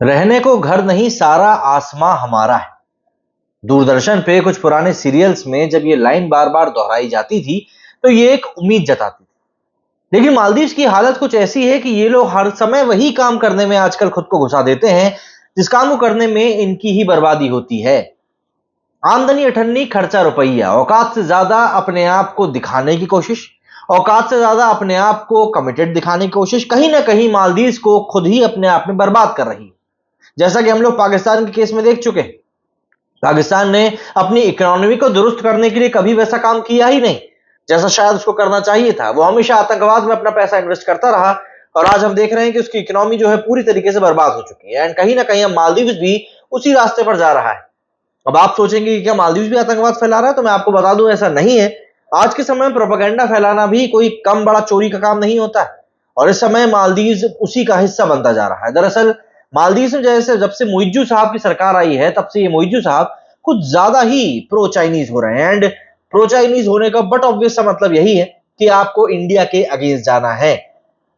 रहने को घर नहीं सारा आसमां हमारा है। दूरदर्शन पे कुछ पुराने सीरियल्स में जब ये लाइन बार बार दोहराई जाती थी तो ये एक उम्मीद जताती थी। लेकिन मालदीव की हालत कुछ ऐसी है कि ये लोग हर समय वही काम करने में आजकल खुद को घुसा देते हैं जिस काम को करने में इनकी ही बर्बादी होती है। आमदनी अठन्नी, खर्चा रुपया, औकात से ज्यादा अपने आप को दिखाने की कोशिश, औकात से ज्यादा अपने आप को कमिटेड दिखाने की कोशिश कहीं ना कहीं मालदीव को खुद ही अपने आप में बर्बाद कर रही है। जैसा कि हम लोग पाकिस्तान के केस में देख चुके हैं। पाकिस्तान ने अपनी इकोनॉमी को दुरुस्त करने के लिए कभी वैसा काम किया ही नहीं जैसा शायद उसको करना चाहिए था। वो हमेशा आतंकवाद में अपना पैसा इन्वेस्ट करता रहा और आज हम देख रहे हैं कि उसकी इकोनॉमी जो है पूरी तरीके से बर्बाद हो चुकी है। एंड कहीं ना कहीं अब मालदीव भी उसी रास्ते पर जा रहा है। अब आप सोचेंगे कि क्या मालदीव भी आतंकवाद फैला रहा है, तो मैं आपको बता दूं ऐसा नहीं है। आज के समय में प्रोपेगेंडा फैलाना भी कोई कम बड़ा चोरी का काम नहीं होता है और इस समय मालदीव उसी का हिस्सा बनता जा रहा है। दरअसल मालदीव में जैसे जब से मुइज्जू साहब की सरकार आई है तब से ये मुइज्जू साहब कुछ ज्यादा ही प्रो चाइनीज हो रहे हैं। एंड प्रो चाइनीज होने का बट ऑब्वियस सा मतलब यही है कि आपको इंडिया के अगेंस्ट जाना है।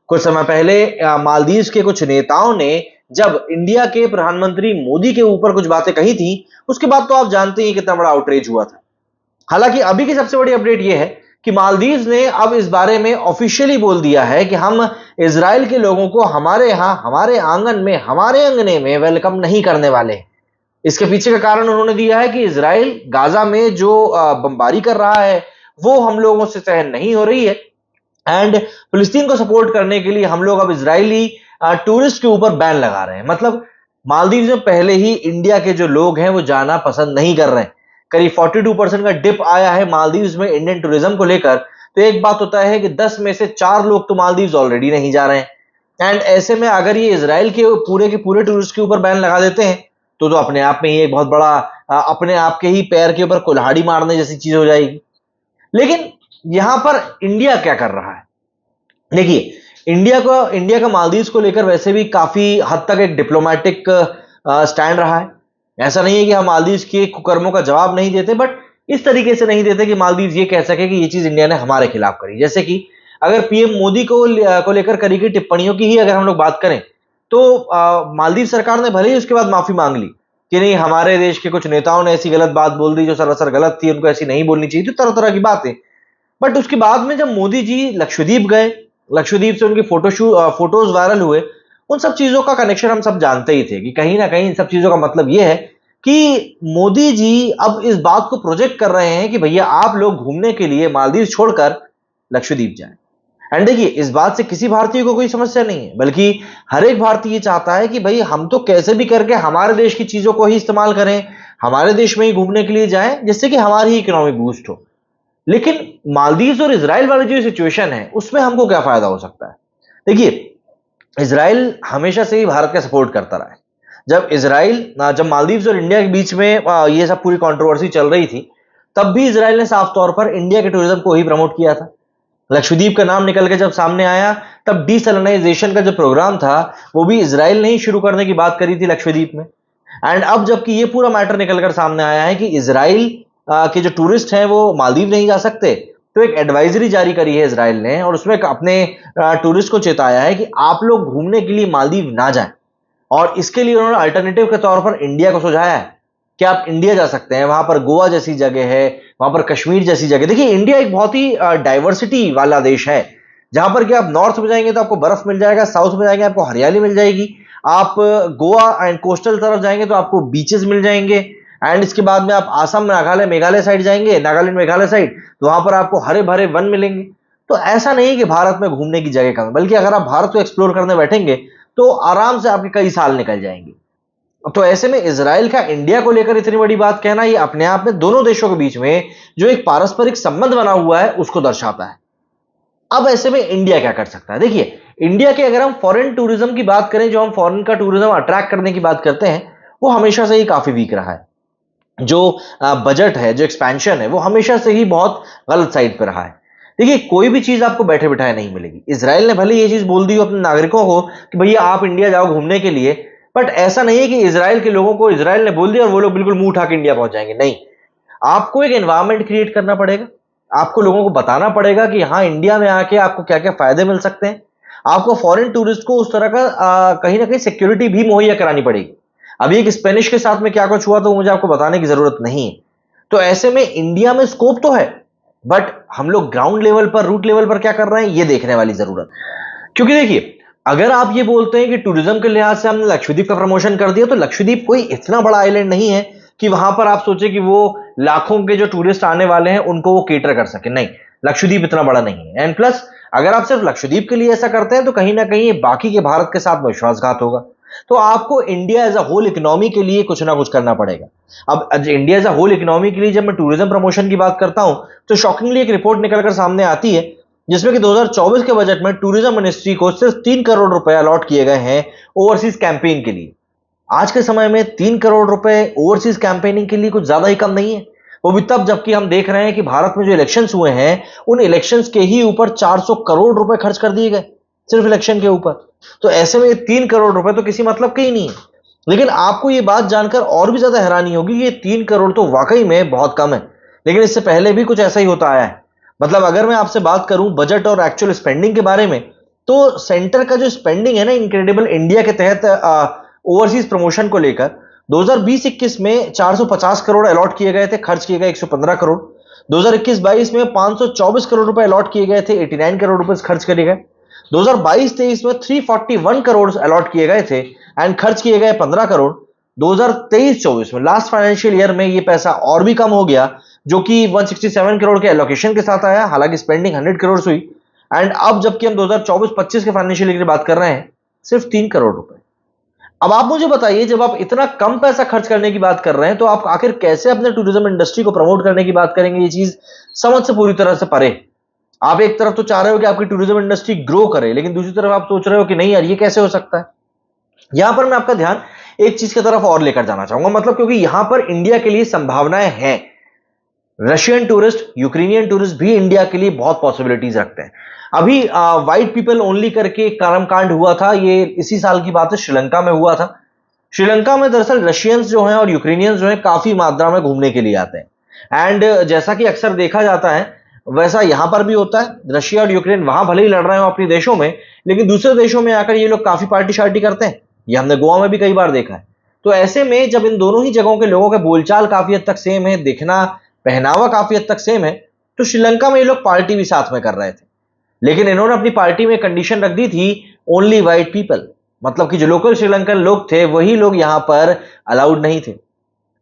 कुछ समय पहले मालदीव के कुछ नेताओं ने जब इंडिया के प्रधानमंत्री मोदी के ऊपर कुछ बातें कही थी, उसके बाद तो आप जानते हैं कितना बड़ा आउटरीच हुआ था। हालांकि अभी की सबसे बड़ी अपडेट यह है कि मालदीव ने अब इस बारे में ऑफिशियली बोल दिया है कि हम इजराइल के लोगों को हमारे यहां, हमारे आंगन में, हमारे अंगने में वेलकम नहीं करने वाले हैं। इसके पीछे का कारण उन्होंने दिया है कि इजराइल गाजा में जो बमबारी कर रहा है वो हम लोगों से सहन नहीं हो रही है। एंड फिलिस्तीन को सपोर्ट करने के लिए हम लोग अब इजरायली टूरिस्ट के ऊपर बैन लगा रहे हैं। मतलब मालदीव में पहले ही इंडिया के जो लोग हैं वो जाना पसंद नहीं कर रहे हैं। करीब 42% का डिप आया है मालदीव में इंडियन टूरिज्म को लेकर। तो एक बात होता है कि 10 में से 4 लोग तो मालदीव ऑलरेडी नहीं जा रहे हैं। एंड ऐसे में अगर ये इजराइल के पूरे टूरिस्ट के ऊपर बैन लगा देते हैं तो अपने आप में ही एक बहुत बड़ा अपने आप के ही पैर के ऊपर कुल्हाड़ी मारने जैसी चीज हो जाएगी। लेकिन यहां पर इंडिया क्या कर रहा है? देखिए, इंडिया का मालदीव को लेकर वैसे भी काफी हद तक एक डिप्लोमेटिक स्टैंड रहा है। ऐसा नहीं है कि हम मालदीव के कुकर्मों का जवाब नहीं देते, बट इस तरीके से नहीं देते कि मालदीव ये कह सके कि ये चीज इंडिया ने हमारे खिलाफ करी। जैसे कि अगर पीएम मोदी को लेकर करी गई टिप्पणियों की ही अगर हम लोग बात करें तो मालदीव सरकार ने भले ही उसके बाद माफी मांग ली कि नहीं, हमारे देश के कुछ नेताओं ने ऐसी गलत बात बोल दी जो सरासर गलत थी, उनको ऐसी नहीं बोलनी चाहिए थी, तरह तरह की बातें। बट उसके बाद में जब मोदी जी लक्षद्वीप गए, लक्षद्वीप से उनकी फोटोज वायरल हुए, उन सब चीजों का कनेक्शन हम सब जानते ही थे कि कहीं ना कहीं इन सब चीजों का मतलब यह है कि मोदी जी अब इस बात को प्रोजेक्ट कर रहे हैं कि भैया आप लोग घूमने के लिए मालदीव छोड़कर लक्षद्वीप जाएं। एंड देखिए, इस बात से किसी भारतीय को कोई समस्या नहीं है, बल्कि हर एक भारतीय ये चाहता है कि भाई हम तो कैसे भी करके हमारे देश की चीजों को ही इस्तेमाल करें, हमारे देश में ही घूमने के लिए जाएं, जिससे कि हमारी इकोनॉमी बूस्ट हो। लेकिन मालदीव और इसराइल वाली जो सिचुएशन है उसमें हमको क्या फायदा हो सकता है? देखिए, इसराइल हमेशा से ही भारत का सपोर्ट करता रहा है। जब मालदीव और इंडिया के बीच में ये सब पूरी कंट्रोवर्सी चल रही थी, तब भी इसराइल ने साफ तौर पर इंडिया के टूरिज्म को ही प्रमोट किया था। लक्षद्वीप का नाम निकल के जब सामने आया तब डीसैलिनाइजेशन का जो प्रोग्राम था वो भी इसराइल ने ही शुरू करने की बात करी थी लक्षद्वीप में। एंड अब जबकि ये पूरा मैटर निकलकर सामने आया है कि इसराइल के जो टूरिस्ट हैं वो मालदीव नहीं जा सकते, तो एक एडवाइजरी जारी करी है इसराइल ने और उसमें अपने टूरिस्ट को चेताया है कि आप लोग घूमने के लिए मालदीव ना जाएं। और इसके लिए उन्होंने अल्टरनेटिव के तौर पर इंडिया को सुझाया है कि आप इंडिया जा सकते हैं। वहां पर गोवा जैसी जगह है, वहां पर कश्मीर जैसी जगह। देखिए, इंडिया एक बहुत ही डाइवर्सिटी वाला देश है, जहां पर कि आप नॉर्थ में जाएंगे तो आपको बर्फ मिल जाएगा, साउथ में जाएंगे आपको हरियाली मिल जाएगी, आप गोवा एंड कोस्टल तरफ जाएंगे तो आपको बीचेस मिल जाएंगे। एंड इसके बाद में आप आसाम, नागालैंड, मेघालय साइड जाएंगे, नागालैंड मेघालय साइड, तो वहां पर आपको हरे भरे वन मिलेंगे। तो ऐसा नहीं कि भारत में घूमने की जगह कम है, बल्कि अगर आप भारत को एक्सप्लोर करने बैठेंगे तो आराम से आपके कई साल निकल जाएंगे। तो ऐसे में इसराइल का इंडिया को लेकर इतनी बड़ी बात कहना, ये अपने आप में दोनों देशों के बीच में जो एक पारस्परिक संबंध बना हुआ है उसको दर्शाता है। अब ऐसे में इंडिया क्या कर सकता है? देखिए, इंडिया के अगर हम फॉरेन टूरिज्म की बात करें, जो हम फॉरेन का टूरिज्म अट्रैक्ट करने की बात करते हैं, वो हमेशा से ही काफी वीक रहा है। जो बजट है, जो एक्सपेंशन है, वो हमेशा से ही बहुत गलत साइड पर रहा है। देखिए, कोई भी चीज आपको बैठे बिठाए नहीं मिलेगी। इसराइल ने भले ये चीज बोल दी हो अपने नागरिकों को कि भैया आप इंडिया जाओ घूमने के लिए, बट ऐसा नहीं है कि इसराइल के लोगों को इसराइल ने बोल दिया और वो लोग बिल्कुल मुंह उठा के इंडिया पहुंच जाएंगे। नहीं, आपको एक एनवायरमेंट क्रिएट करना पड़ेगा। आपको लोगों को बताना पड़ेगा कि हाँ, इंडिया में आके आपको क्या क्या फायदे मिल सकते हैं। आपको फॉरेन टूरिस्ट को उस तरह का कहीं ना कहीं सिक्योरिटी भी मुहैया करानी पड़ेगी। अभी एक स्पेनिश के साथ में क्या कुछ हुआ तो मुझे आपको बताने की जरूरत नहीं है। तो ऐसे में इंडिया में स्कोप तो है, बट हम लोग ग्राउंड लेवल पर, रूट लेवल पर क्या कर रहे हैं, ये देखने वाली जरूरत। क्योंकि देखिए, अगर आप ये बोलते हैं कि टूरिज्म के लिहाज से हमने लक्षद्वीप का प्रमोशन कर दिया, तो लक्षद्वीप कोई इतना बड़ा आइलैंड नहीं है कि वहां पर आप सोचे कि वो लाखों के जो टूरिस्ट आने वाले हैं उनको वो केटर कर सके। नहीं, लक्षद्वीप इतना बड़ा नहीं है। एंड प्लस, अगर आप सिर्फ लक्षद्वीप के लिए ऐसा करते हैं तो कहीं ना कहीं बाकी के भारत के साथ में विश्वासघात होगा। तो आपको India as a whole economy के लिए कुछ ना कुछ करना पड़ेगा। अब India as a whole economy के लिए जब मैं टूरिज्म प्रमोशन की बात करता हूं, तो शॉकिंगली एक रिपोर्ट निकलकर सामने आती है जिसमें कि 2024 के बजट में टूरिज्म मिनिस्ट्री को सिर्फ 3 करोड़ रुपए अलॉट किए गए हैं ओवरसीज कैंपेन के लिए। आज के समय में 3 करोड़ रुपए ओवरसीज कैंपेनिंग के लिए कुछ ज्यादा ही कम नहीं है। वो भी तब जबकि हम देख रहे हैं कि भारत में जो इलेक्शंस हुए हैं, उन इलेक्शंस के ही ऊपर 400 करोड़ रुपए खर्च कर दिए गए सिर्फ इलेक्शन के ऊपर। तो ऐसे में 3 करोड़ रुपए तो किसी मतलब के ही नहीं है। लेकिन आपको ये बात जानकर और भी ज्यादा हैरानी होगी कि ये 3 करोड़ तो वाकई में बहुत कम है। लेकिन इससे पहले भी कुछ ऐसा ही होता आया है। मतलब अगर मैं आपसे बात करूं बजट और एक्चुअल स्पेंडिंग के बारे में, तो सेंटर का जो स्पेंडिंग है ना इनक्रेडिबल इंडिया के तहत ओवरसीज प्रमोशन को लेकर 2020-21 में 450 करोड़ अलॉट किए गए थे, खर्च किए गए 115 करोड़। 2021-22 में 524 करोड़ रुपए अलॉट किए गए थे, 89 करोड़ रुपए खर्च करे गए। 2022-23 में 341 करोड़ अलॉट किए गए थे एंड खर्च किए गए 15 करोड़। 2023-24 में लास्ट फाइनेंशियल ईयर में ये पैसा और भी कम हो गया, जो कि 167 करोड़ के एलोकेशन के साथ आया, हालांकि स्पेंडिंग 100 करोड़ हुई। एंड अब जबकि हम 2024-25 के फाइनेंशियल ईयर की बात कर रहे हैं, सिर्फ 3 करोड़ रुपए। अब आप मुझे बताइए, जब आप इतना कम पैसा खर्च करने की बात कर रहे हैं, तो आप आखिर कैसे अपने टूरिज्म इंडस्ट्री को प्रमोट करने की बात करेंगे? ये चीज समझ से पूरी तरह से परे। आप एक तरफ तो चाह रहे हो कि आपकी टूरिज्म इंडस्ट्री ग्रो करे, लेकिन दूसरी तरफ आप सोच रहे हो कि नहीं यार, ये कैसे हो सकता है। यहां पर मैं आपका ध्यान एक चीज की तरफ और लेकर जाना चाहूंगा, मतलब क्योंकि यहां पर इंडिया के लिए संभावनाएं हैं। रशियन टूरिस्ट, यूक्रेनियन टूरिस्ट भी इंडिया के लिए बहुत पॉसिबिलिटीज रखते हैं। अभी व्हाइट पीपल ओनली करके कर्मकांड हुआ था, ये इसी साल की बात है, श्रीलंका में हुआ था। श्रीलंका में दरअसल रशियंस जो हैं और यूक्रेनियंस जो हैं काफी मात्रा में घूमने के लिए आते हैं। एंड जैसा कि अक्सर देखा जाता है, वैसा यहां पर भी होता है। रशिया और यूक्रेन वहां भले ही लड़ रहे हो अपने देशों में, लेकिन दूसरे देशों में आकर ये लोग काफी पार्टी शार्टी करते हैं। ये हमने गोवा में भी कई बार देखा है। तो ऐसे में जब इन दोनों ही जगहों के लोगों के बोलचाल काफी हद तक सेम है, दिखना पहनावा काफी हद तक सेम है, तो श्रीलंका में ये लोग पार्टी भी साथ में कर रहे थे। लेकिन इन्होंने अपनी पार्टी में कंडीशन रख दी थी, ओनली व्हाइट पीपल, मतलब कि जो लोकल श्रीलंकन लोग थे वही लोग यहां पर अलाउड नहीं थे।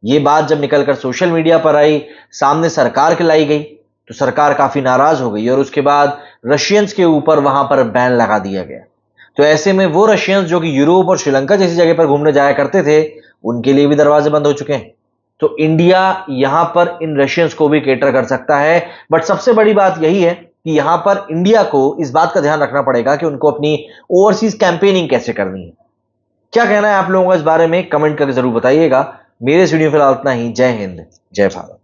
ये बात जब निकलकर सोशल मीडिया पर आई, सामने सरकार के लाई गई, तो सरकार काफी नाराज हो गई और उसके बाद रशियंस के ऊपर वहां पर बैन लगा दिया गया। तो ऐसे में वो रशियंस जो कि यूरोप और श्रीलंका जैसी जगह पर घूमने जाया करते थे, उनके लिए भी दरवाजे बंद हो चुके हैं। तो इंडिया यहां पर इन रशियंस को भी केटर कर सकता है, बट सबसे बड़ी बात यही है कि यहां पर इंडिया को इस बात का ध्यान रखना पड़ेगा कि उनको अपनी ओवरसीज कैंपेनिंग कैसे करनी है। क्या कहना है आप लोगों का इस बारे में, कमेंट करके जरूर बताइएगा। मेरे इस वीडियो फिलहाल इतना ही। जय हिंद, जय भारत।